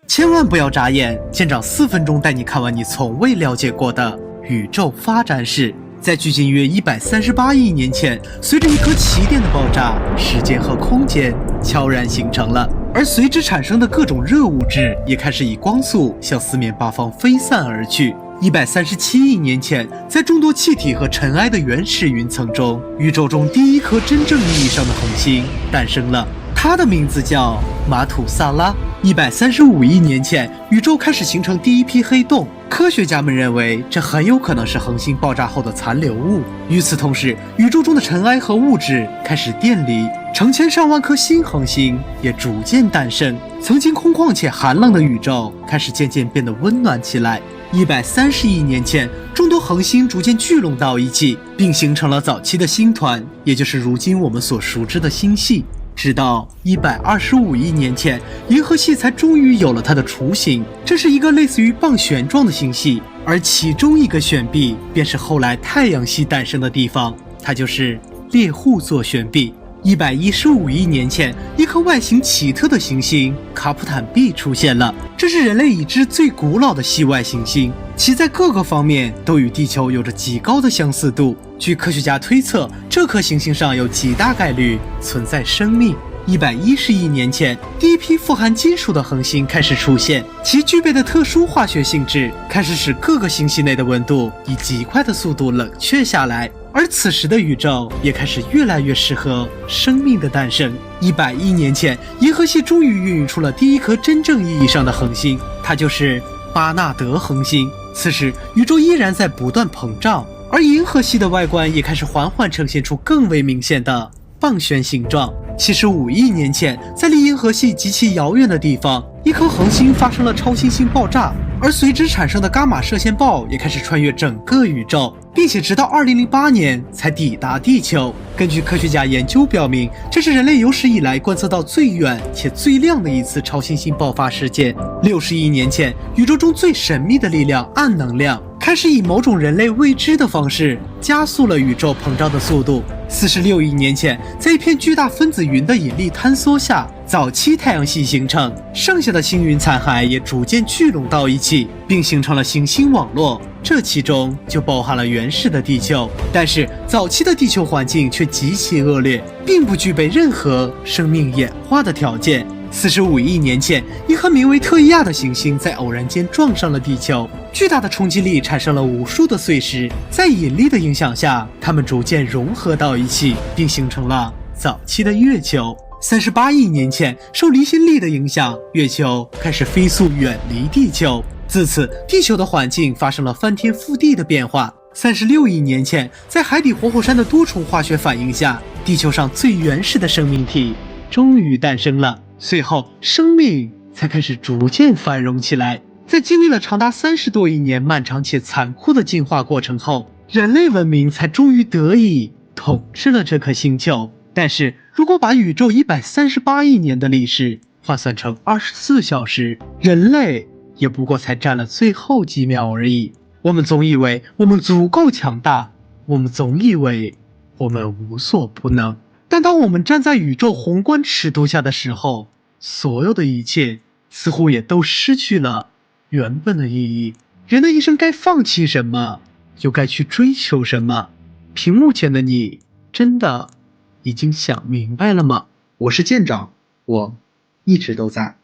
千万不要眨眼，舰长4分钟带你看完你从未了解过的宇宙发展史。在距今约138亿年前，随着一颗奇点的爆炸，时间和空间悄然形成了，而随之产生的各种热物质也开始以光速向四面八方飞散而去。137亿年前，在众多气体和尘埃的原始云层中，宇宙中第一颗真正意义上的恒星诞生了，它的名字叫马土萨拉。135亿年前，宇宙开始形成第一批黑洞，科学家们认为这很有可能是恒星爆炸后的残留物。与此同时，宇宙中的尘埃和物质开始电离，成千上万颗新恒星也逐渐诞生。曾经空旷且寒冷的宇宙开始渐渐变得温暖起来。130亿年前，众多恒星逐渐聚拢到一起，并形成了早期的星团，也就是如今我们所熟知的星系。直到125亿年前，银河系才终于有了它的雏形。这是一个类似于棒旋状的星系，而其中一个旋臂便是后来太阳系诞生的地方，它就是猎户座旋臂。115亿年前，一颗外形奇特的行星卡普坦 b 出现了，这是人类已知最古老的系外行星，其在各个方面都与地球有着极高的相似度。据科学家推测，这颗行星上有极大概率存在生命。110亿年前，第一批富含金属的恒星开始出现，其具备的特殊化学性质开始使各个星系内的温度以极快的速度冷却下来，而此时的宇宙也开始越来越适合生命的诞生。100亿年前，银河系终于孕育出了第一颗真正意义上的恒星，它就是巴纳德恒星。此时，宇宙依然在不断膨胀，而银河系的外观也开始缓缓呈现出更为明显的棒旋形状。75亿年前，在离银河系极其遥远的地方，一颗恒星发生了超新星爆炸，而随之产生的伽马射线暴也开始穿越整个宇宙，并且直到2008年才抵达地球。根据科学家研究表明，这是人类有史以来观测到最远且最亮的一次超新星爆发事件。60亿年前，宇宙中最神秘的力量暗能量开始以某种人类未知的方式加速了宇宙膨胀的速度。46亿年前，在一片巨大分子云的引力坍缩下，早期太阳系形成，剩下的星云残骸也逐渐聚拢到一起，并形成了行星网络。这其中就包含了原始的地球，但是早期的地球环境却极其恶劣，并不具备任何生命演化的条件。45亿年前，一颗名为特伊亚的行星在偶然间撞上了地球，巨大的冲击力产生了无数的碎石，在引力的影响下，它们逐渐融合到一起，并形成了早期的月球。38亿年前，受离心力的影响，月球开始飞速远离地球，自此地球的环境发生了翻天覆地的变化。36亿年前，在海底活火山的多重化学反应下，地球上最原始的生命体终于诞生了，随后生命才开始逐渐繁荣起来。在经历了长达30多亿年漫长且残酷的进化过程后，人类文明才终于得以统治了这颗星球。但是如果把宇宙138亿年的历史换算成24小时，人类也不过才占了最后几秒而已。我们总以为我们足够强大，我们总以为我们无所不能，但当我们站在宇宙宏观尺度下的时候，所有的一切似乎也都失去了原本的意义。人的一生该放弃什么，又该去追求什么？屏幕前的你真的已经想明白了吗？我是舰长，我一直都在。